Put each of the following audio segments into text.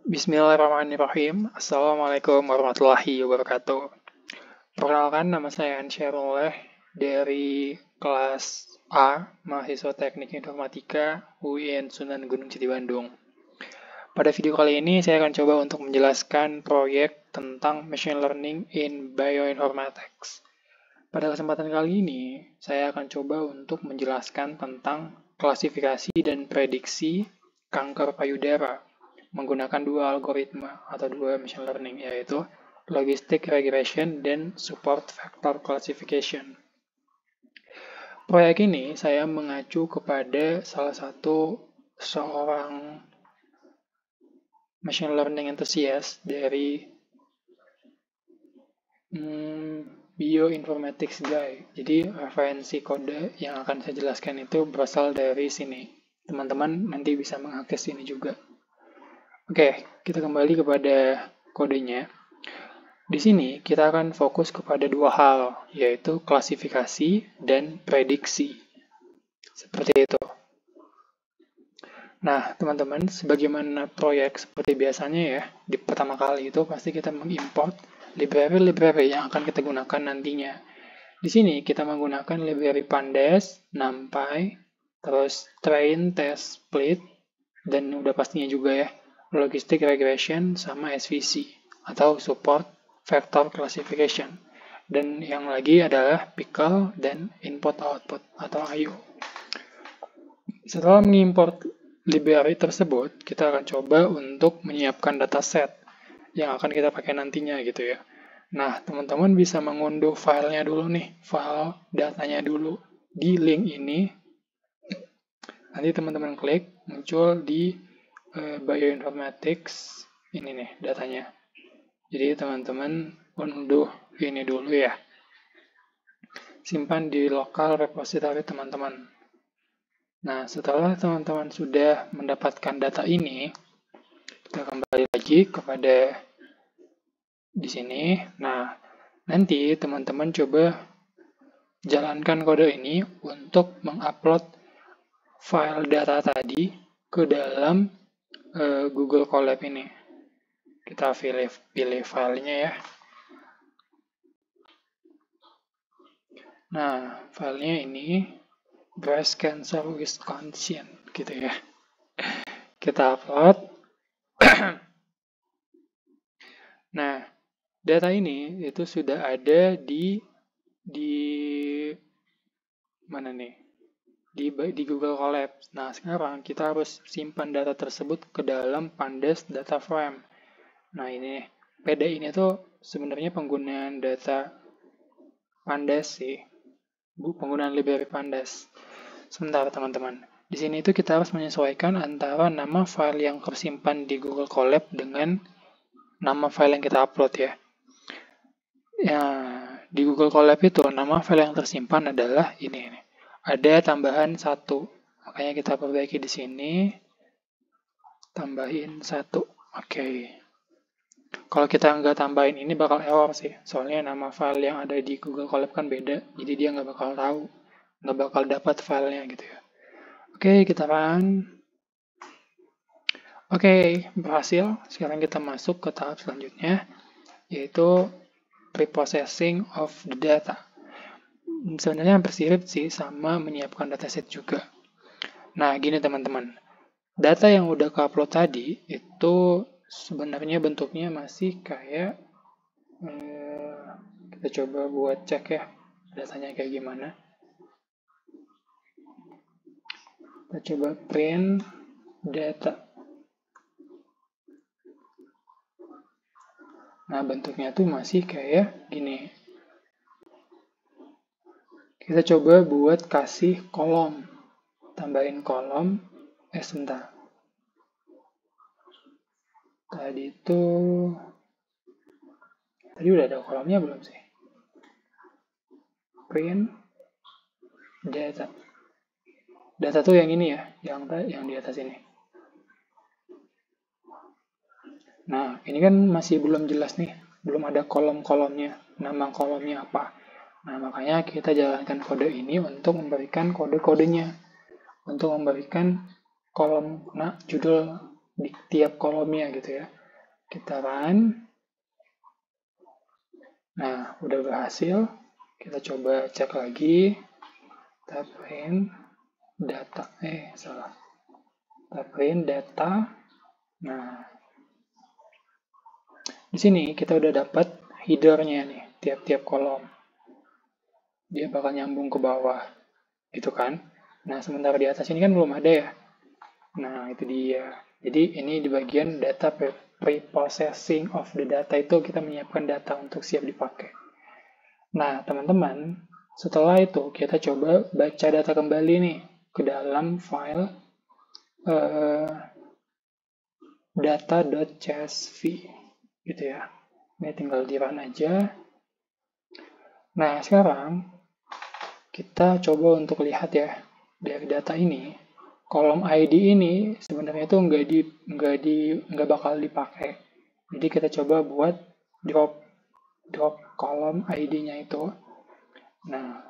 Bismillahirrahmanirrahim. Assalamualaikum warahmatullahi wabarakatuh. Perkenalkan, nama saya Ansyahrullah dari kelas A, mahasiswa Teknik Informatika UIN Sunan Gunung Jati Bandung. Pada video kali ini saya akan coba untuk menjelaskan proyek tentang Machine Learning in Bioinformatics. Pada kesempatan kali ini, saya akan coba untuk menjelaskan tentang klasifikasi dan prediksi kanker payudara menggunakan dua algoritma atau dua machine learning, yaitu logistic regression dan support vector classification. Proyek ini saya mengacu kepada salah satu seorang machine learning enthusiast dari Bioinformatics Guy. Jadi referensi kode yang akan saya jelaskan itu berasal dari sini. Teman-teman nanti bisa mengakses ini juga. Oke, kita kembali kepada kodenya. Di sini kita akan fokus kepada dua hal, yaitu klasifikasi dan prediksi. Seperti itu. Nah, teman-teman, sebagaimana proyek seperti biasanya ya, di pertama kali itu pasti kita mengimport library-library yang akan kita gunakan nantinya. Di sini kita menggunakan library Pandas, NumPy, terus Train, Test, Split, dan udah pastinya juga ya, Logistic Regression sama SVC, atau Support Vector Classification. Dan yang lagi adalah Pickle dan Input-Output, atau I/O. Setelah mengimport library tersebut, kita akan coba untuk menyiapkan dataset yang akan kita pakai nantinya gitu ya. Nah, teman-teman bisa mengunduh filenya dulu nih, file datanya dulu di link ini. Nanti teman-teman klik, muncul di Bioinformatics, ini nih datanya. Jadi teman-teman unduh ini dulu ya. Simpan di lokal repository teman-teman. Nah, setelah teman-teman sudah mendapatkan data ini, kita kembali lagi kepada di sini. Nah, nanti teman-teman coba jalankan kode ini untuk mengupload file data tadi ke dalam Google Colab ini. Kita pilih filenya ya. Nah, filenya ini breast cancer Wisconsin gitu ya. Kita upload. Nah, data ini itu sudah ada di mana nih? Di Google Colab. Nah, sekarang kita harus simpan data tersebut ke dalam Pandas Data Frame. Nah, ini PD ini tuh sebenarnya penggunaan data Pandas sih. Penggunaan library Pandas. Sebentar, teman-teman. Di sini itu kita harus menyesuaikan antara nama file yang tersimpan di Google Colab dengan nama file yang kita upload ya. Ya, di Google Colab itu nama file yang tersimpan adalah ini. Ada tambahan 1. Makanya kita perbaiki di sini. Tambahin 1. Oke. Kalau kita nggak tambahin ini bakal error sih. Soalnya nama file yang ada di Google Colab kan beda. Jadi dia nggak bakal tahu. Nggak bakal dapat filenya gitu ya. Oke, kita run. Oke, berhasil. Sekarang kita masuk ke tahap selanjutnya, yaitu preprocessing of the data. Sebenarnya hampir mirip sih sama menyiapkan dataset juga. Nah, gini teman-teman. Data yang udah ke-upload tadi itu sebenarnya bentuknya masih kayak kita coba buat cek ya datanya kayak gimana. Kita coba print data. Nah, bentuknya tuh masih kayak gini. Kita coba buat kasih kolom. Tambahin kolom. Sebentar. Tadi udah ada kolomnya belum sih? Print data. Data tuh yang ini ya, yang di atas ini. Nah, ini kan masih belum jelas nih, belum ada kolom-kolomnya, nama kolomnya apa. Nah, makanya kita jalankan kode ini untuk memberikan kode-kodenya, untuk memberikan kolom judul di tiap kolomnya gitu ya. Kita run. Nah, udah berhasil. Kita coba cek lagi. Kita print data. Salah. Kita print data. Nah, di sini kita udah dapat header-nya nih, tiap-tiap kolom. Dia bakal nyambung ke bawah, gitu kan. Nah, sementara di atas ini kan belum ada ya. Nah, itu dia. Jadi, ini di bagian data pre-processing of the data itu kita menyiapkan data untuk siap dipakai. Nah, teman-teman, setelah itu kita coba baca data kembali nih ke dalam file data.csv gitu ya. Ini tinggal di run aja. Nah, sekarang kita coba untuk lihat ya dari data ini, kolom ID ini sebenarnya itu nggak bakal dipakai. Jadi kita coba buat drop kolom ID-nya itu. Nah,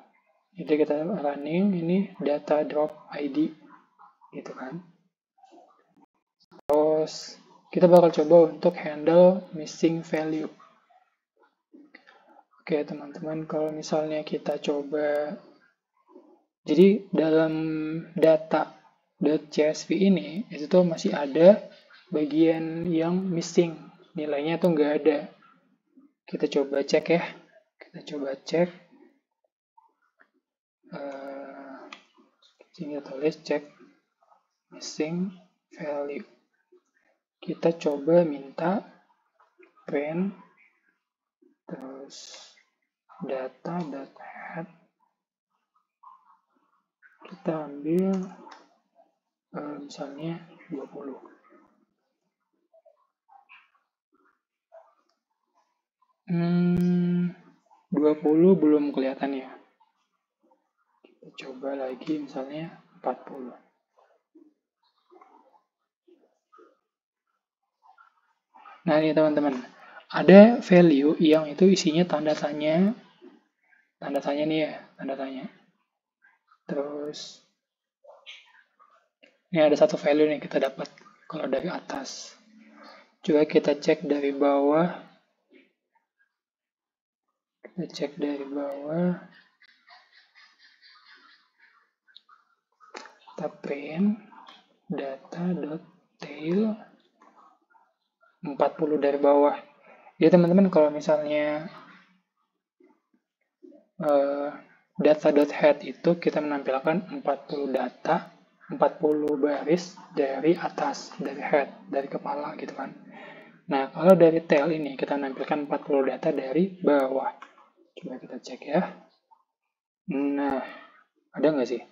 jadi kita running ini data drop ID gitu kan. Terus kita bakal coba untuk handle missing value. Oke teman-teman, kalau misalnya kita coba, jadi dalam data.csv ini itu tuh masih ada bagian yang missing, nilainya tuh nggak ada. Kita coba cek ya, kita coba cek. Sini tulis cek missing value. Kita coba minta print terus data.head, kita ambil misalnya 20. 20 belum kelihatan ya. Kita coba lagi misalnya 40. Nah ini teman-teman, ada value yang itu isinya tanda tanya nih ya, tanda tanya. Terus ini ada satu value nih kita dapat kalau dari atas. Coba kita cek dari bawah. Kita cek dari bawah. Kita print data.tail 40 dari bawah. Jadi teman-teman kalau misalnya data.head itu kita menampilkan 40 data, 40 baris dari atas, dari head, dari kepala gitu kan. Nah, kalau dari tail ini kita menampilkan 40 data dari bawah. Coba kita cek ya. Nah, ada nggak sih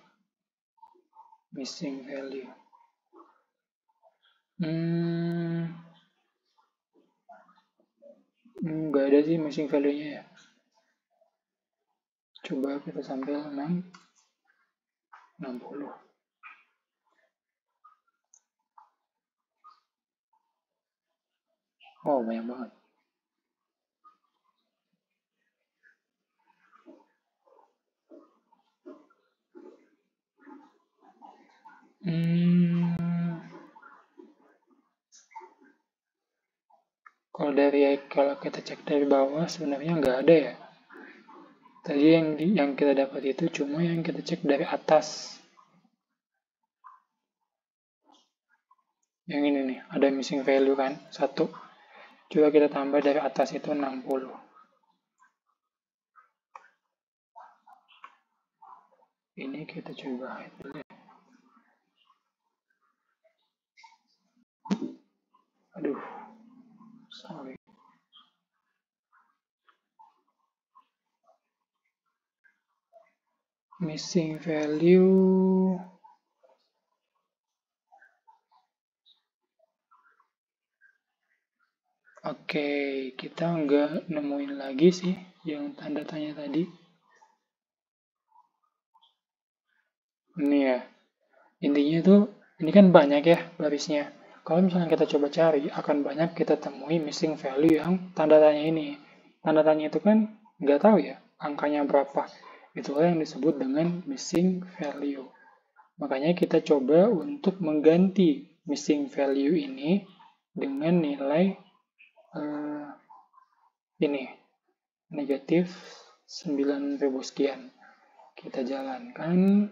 missing value? Nggak ada sih missing value-nya ya. Coba kita sambil 60. Oh, banyak banget. Kalau kita cek dari bawah sebenarnya nggak ada ya. Tadi yang kita dapat itu cuma yang kita cek dari atas. Yang ini nih, ada missing value kan, 1. Coba kita tambah dari atas itu 60. Ini kita coba hide dulu ya. Aduh, sorry. Missing value. Oke, kita nggak nemuin lagi sih yang tanda tanya tadi. Ini ya, intinya tuh ini kan banyak ya barisnya. Kalau misalnya kita coba cari, akan banyak kita temui missing value yang tanda tanya ini. Tanda tanya itu kan nggak tahu ya angkanya berapa. Itulah yang disebut dengan missing value. Makanya kita coba untuk mengganti missing value ini dengan nilai ini negatif 9.000 sekian. Kita jalankan.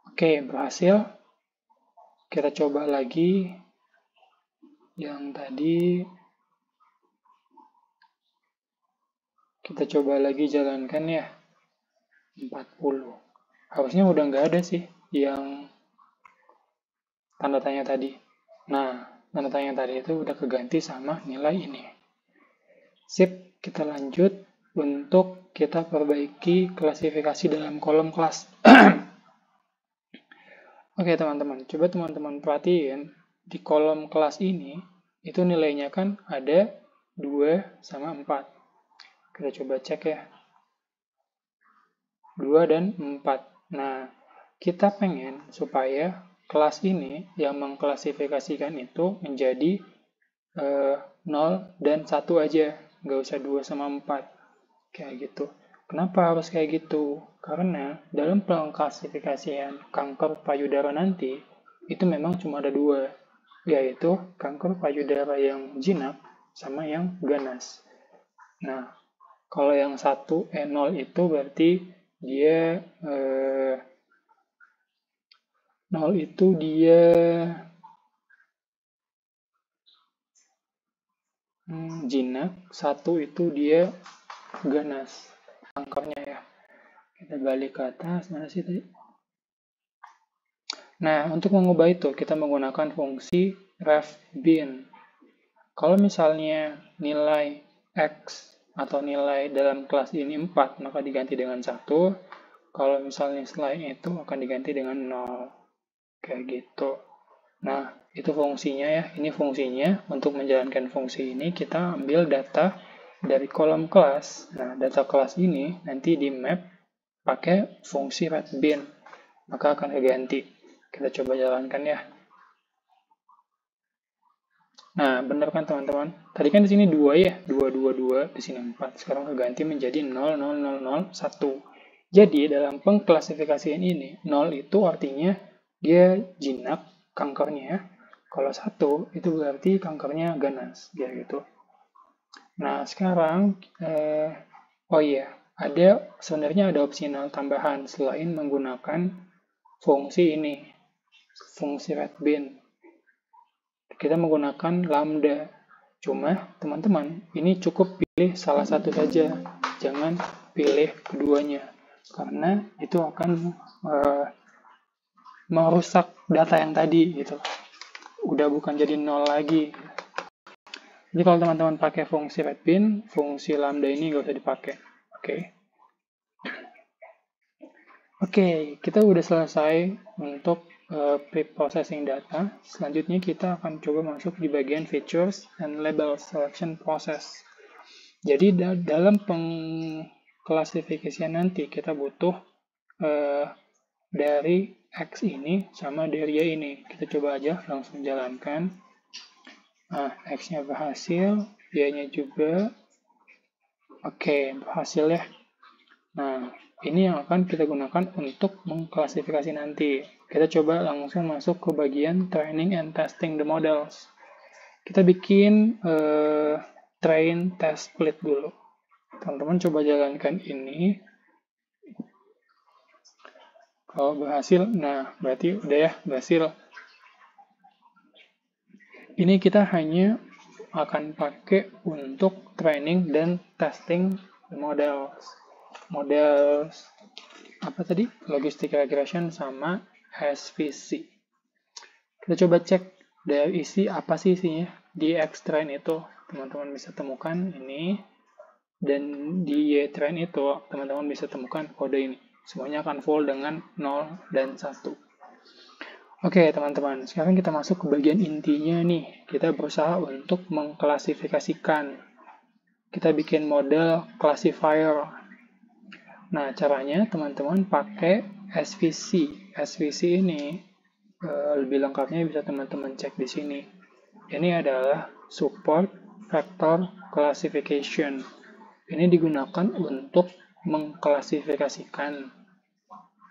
Oke, berhasil. Kita coba lagi yang tadi. Kita coba lagi jalankan ya. 40. Harusnya udah nggak ada sih yang tanda tanya tadi. Nah, tanda tanya tadi itu udah keganti sama nilai ini. Sip, kita lanjut untuk kita perbaiki klasifikasi dalam kolom kelas. Oke teman-teman, coba teman-teman perhatiin di kolom kelas ini, itu nilainya kan ada 2 sama 4. Kita coba cek ya. 2 dan 4. Nah, kita pengen supaya kelas ini yang mengklasifikasikan itu menjadi 0 dan 1 aja. Nggak usah 2 sama 4. Kayak gitu. Kenapa harus kayak gitu? Karena dalam pengklasifikasian kanker payudara nanti, itu memang cuma ada 2, yaitu kanker payudara yang jinak sama yang ganas. Nah, kalau yang 0 itu berarti dia 0 itu dia jinak, 1 itu dia ganas kankernya ya. Kita balik ke atas, mana sih tadi? Nah, untuk mengubah itu, kita menggunakan fungsi ref_bin. Kalau misalnya nilai X atau nilai dalam kelas ini 4, maka diganti dengan 1. Kalau misalnya selain itu, akan diganti dengan 0. Kayak gitu. Nah, itu fungsinya ya. Ini fungsinya. Untuk menjalankan fungsi ini, kita ambil data dari kolom kelas. Nah, data kelas ini nanti di map pakai fungsi ref_bin. Maka akan diganti. Kita coba jalankan ya. Nah, benar kan teman-teman? Tadi kan di sini 2 ya, 2, 2, 2, di sini 4. Sekarang keganti menjadi 0, 0, 0, 0, 1. Jadi, dalam pengklasifikasian ini, 0 itu artinya dia jinak kankernya. Kalau 1, itu berarti kankernya ganas. Ya gitu. Nah, sekarang, oh iya, sebenarnya ada opsional tambahan selain menggunakan fungsi ini, fungsi ref_bin. Kita menggunakan lambda. Cuma, teman-teman, ini cukup pilih salah satu saja. Jangan pilih keduanya. Karena itu akan merusak data yang tadi. Gitu. Udah bukan jadi 0 lagi. Jadi kalau teman-teman pakai fungsi ref_bin, fungsi lambda ini nggak usah dipakai. Oke, kita udah selesai untuk pre-processing data. Selanjutnya kita akan coba masuk di bagian features and label selection process. Jadi dalam pengklasifikasian nanti kita butuh dari X ini sama dari Y ini. Kita coba aja langsung jalankan. Nah, X-nya berhasil, Y-nya juga. Oke, berhasil ya. Nah, ini yang akan kita gunakan untuk mengklasifikasi nanti. Kita coba langsung masuk ke bagian training and testing the models. Kita bikin train test split dulu. Teman-teman coba jalankan ini. Kalau berhasil, nah berarti udah ya, berhasil. Ini kita hanya akan pakai untuk training dan testing the models. Models apa tadi? Logistic regression sama SVC. Kita coba cek dari isi apa sih isinya di X-train itu. Teman-teman bisa temukan ini, dan di Y-train itu teman-teman bisa temukan kode ini. Semuanya akan full dengan 0 dan 1. Oke teman-teman, sekarang kita masuk ke bagian intinya nih. Kita berusaha untuk mengklasifikasikan. Kita bikin model classifier. Nah, caranya teman-teman pakai SVC. SVC ini lebih lengkapnya bisa teman-teman cek di sini. Ini adalah support vector classification. Ini digunakan untuk mengklasifikasikan.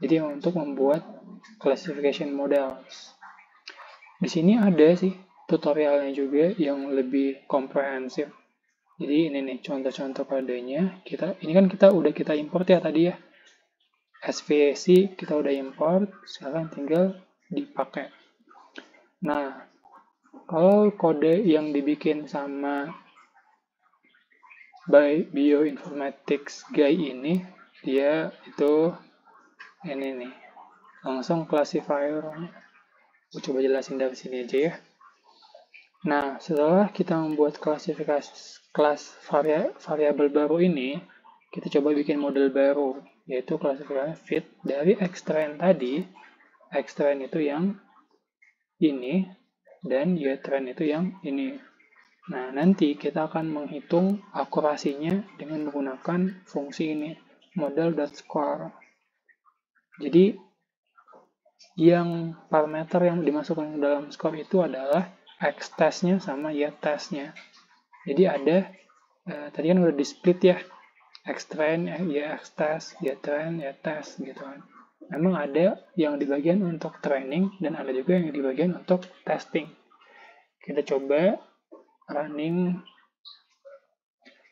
Jadi untuk membuat classification models. Di sini ada sih tutorialnya juga yang lebih komprehensif. Jadi ini nih contoh-contoh kodenya. Ini kan kita import ya tadi ya. SVC kita udah import, sekarang tinggal dipakai. Nah, kalau kode yang dibikin sama Bioinformatics Guy ini, dia itu ini nih, langsung classifier. Aku coba jelasin dari sini aja ya. Nah, setelah kita membuat kelas variabel baru ini, kita coba bikin model baru, yaitu klasifikasi fit dari xtrain tadi. Xtrain itu yang ini, dan ytrain itu yang ini. Nah, nanti kita akan menghitung akurasinya dengan menggunakan fungsi ini, model.score. Jadi, yang parameter yang dimasukkan ke dalam score itu adalah x-test-nya sama y-test-nya. Jadi ada, tadi kan udah di-split ya, x-train, y-x-test, y-train, y-test gitu kan. Memang ada yang di bagian untuk training dan ada juga yang di bagian untuk testing. Kita coba running,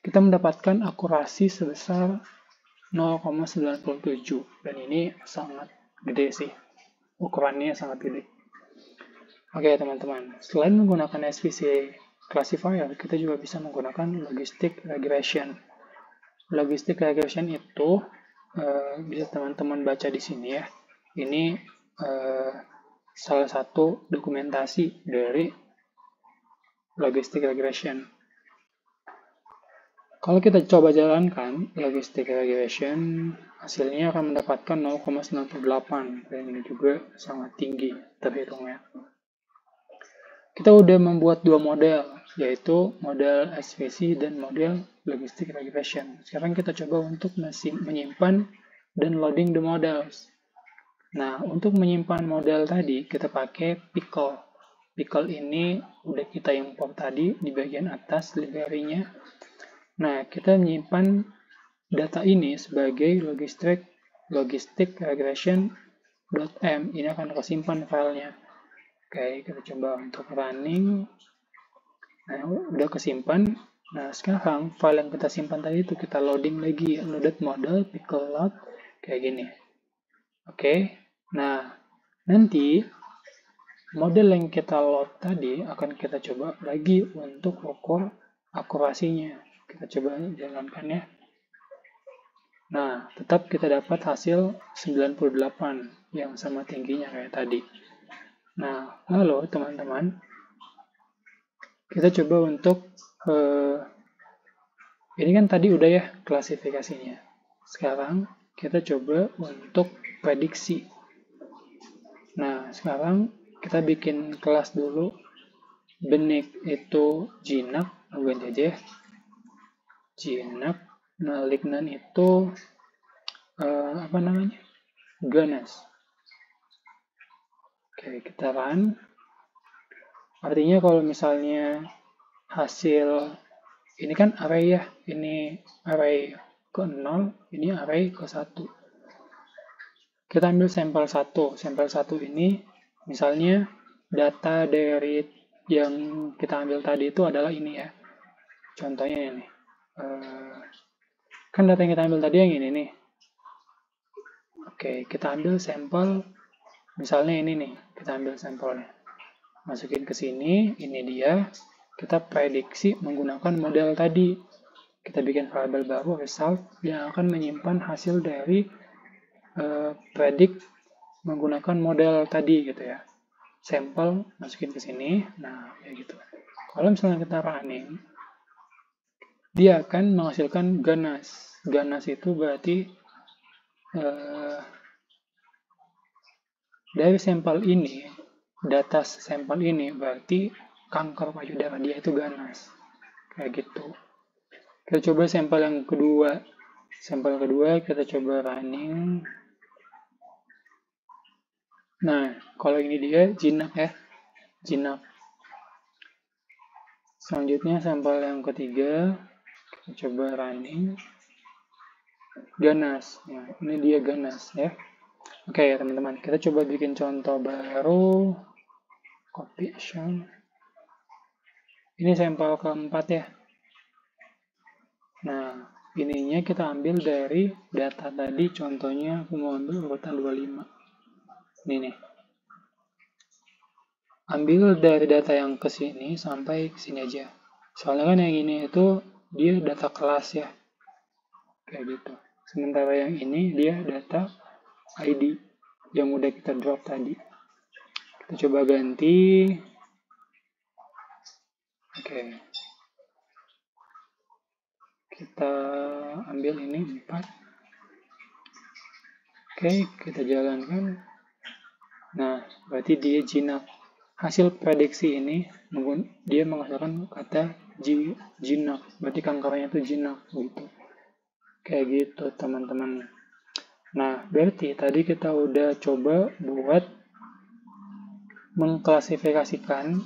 kita mendapatkan akurasi sebesar 0,97 dan ini sangat gede sih, ukurannya sangat gede. Oke teman-teman, selain menggunakan SVC classifier, kita juga bisa menggunakan logistic regression. Logistic regression itu bisa teman-teman baca di sini ya. Ini salah satu dokumentasi dari logistic regression. Kalau kita coba jalankan logistic regression, hasilnya akan mendapatkan 0,98 dan ini juga sangat tinggi terhitungnya. Kita udah membuat dua model, yaitu model SVC dan model logistic regression. Sekarang kita coba untuk menyimpan dan loading the models. Nah, untuk menyimpan model tadi, kita pakai pickle. Pickle ini udah kita import tadi di bagian atas library-nya. Nah, kita menyimpan data ini sebagai logistic regression.m. Ini akan kesimpan filenya. Oke, kita coba untuk running. Nah, udah kesimpan. Nah, sekarang file yang kita simpan tadi itu kita loading lagi. Loaded model, pickle load, kayak gini. Oke, nah nanti model yang kita load tadi akan kita coba lagi untuk ukur akurasinya. Kita coba jalankan ya. Nah, tetap kita dapat hasil 98 yang sama tingginya kayak tadi. Nah, lalu teman-teman, kita coba untuk, ini kan tadi udah ya klasifikasinya. Sekarang kita coba untuk prediksi. Nah, sekarang kita bikin kelas dulu. Benik itu jinak, ganti aja ya. Jinak, malignan itu, ganas. Oke, kita run. Artinya kalau misalnya hasil, ini kan array ya, ini array ke 0, ini array ke 1. Kita ambil sampel 1. Sampel 1 ini, misalnya data dari yang kita ambil tadi itu adalah ini ya. Contohnya ini. Kan data yang kita ambil tadi yang ini nih. Oke, kita ambil sampel, misalnya ini nih, kita ambil sampelnya. Masukin ke sini, ini dia. Kita prediksi menggunakan model tadi. Kita bikin variabel baru, result, yang akan menyimpan hasil dari predict menggunakan model tadi gitu ya. Sampel, masukin ke sini, nah kayak gitu. Kalau misalnya kita running, dia akan menghasilkan ganas. Ganas itu berarti dari sampel ini, data sampel ini berarti kanker payudara dia itu ganas. Kayak gitu. Kita coba sampel yang kedua. Sampel kedua kita coba running. Nah, kalau ini dia jinak ya. Jinak. Selanjutnya sampel yang ketiga. Kita coba running. Ganas. Nah, ini dia ganas ya. Oke ya teman-teman, kita coba bikin contoh baru. Copy action. Ini sampel keempat ya. Nah, ininya kita ambil dari data tadi, contohnya aku mau ambil urutan 25. Ini nih. Ambil dari data yang ke sini sampai ke sini aja. Soalnya kan yang ini itu dia data kelas ya. Kayak gitu. Sementara yang ini dia data ID yang udah kita drop tadi. Kita coba ganti. Oke. Kita ambil ini 4. Oke, kita jalankan. Nah, berarti dia jinak. Hasil prediksi ini dia menghasilkan kata jinak. Berarti kankernya itu jinak gitu. Kayak gitu, teman-teman. Nah, berarti tadi kita udah coba buat mengklasifikasikan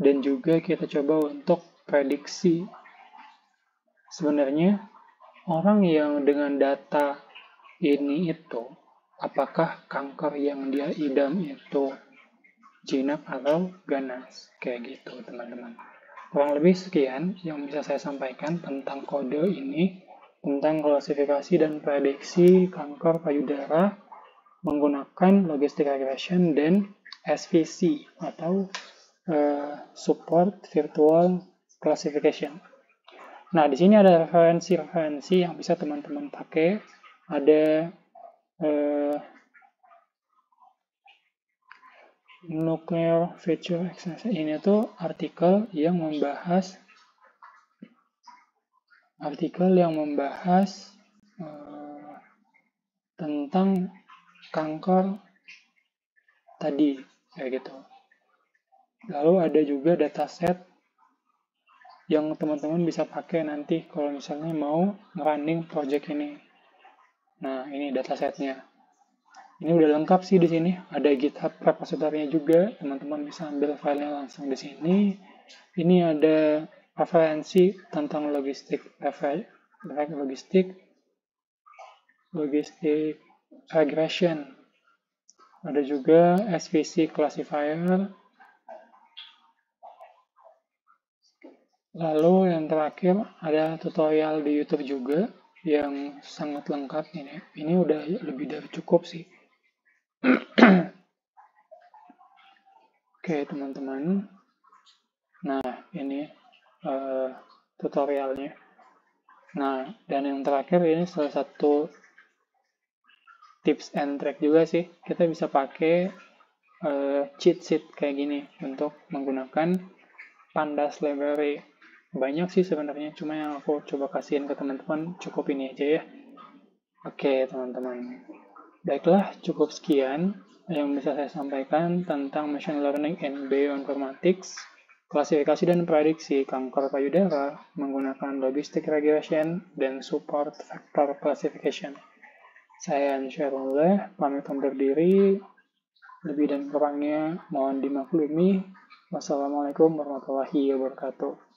dan juga kita coba untuk prediksi. Sebenarnya orang yang dengan data ini itu, apakah kanker yang dia idam itu jinak atau ganas? Kayak gitu, teman-teman. Kurang lebih sekian yang bisa saya sampaikan tentang kode ini, tentang klasifikasi dan prediksi kanker payudara menggunakan logistic regression dan SVC atau support virtual classification. Nah, di sini ada referensi-referensi yang bisa teman-teman pakai. Ada nuclear feature extension. Ini tuh artikel yang membahas tentang kanker tadi, kayak gitu. Lalu ada juga dataset yang teman-teman bisa pakai nanti kalau misalnya mau running project ini. Nah, ini datasetnya. Ini udah lengkap sih di sini. Ada GitHub repository-nya juga. Teman-teman bisa ambil filenya langsung di sini. Ini ada referensi tentang logistik regression. Ada juga SVC classifier. Lalu yang terakhir ada tutorial di YouTube juga yang sangat lengkap ini. Ini udah lebih dari cukup sih. Oke, teman-teman. Nah, ini tutorialnya. Nah, dan yang terakhir ini salah satu tips and trick juga sih. Kita bisa pakai cheat sheet kayak gini untuk menggunakan Pandas Library. Banyak sih sebenarnya, cuma yang aku coba kasihin ke teman-teman cukup ini aja ya. Oke, teman-teman. Baiklah, cukup sekian yang bisa saya sampaikan tentang machine learning and bioinformatics, klasifikasi dan prediksi kanker payudara menggunakan logistic regression dan support factor classification. Saya Ansharullah, pamit undur diri. Lebih dan kurangnya mohon dimaklumi. Wassalamualaikum warahmatullahi wabarakatuh.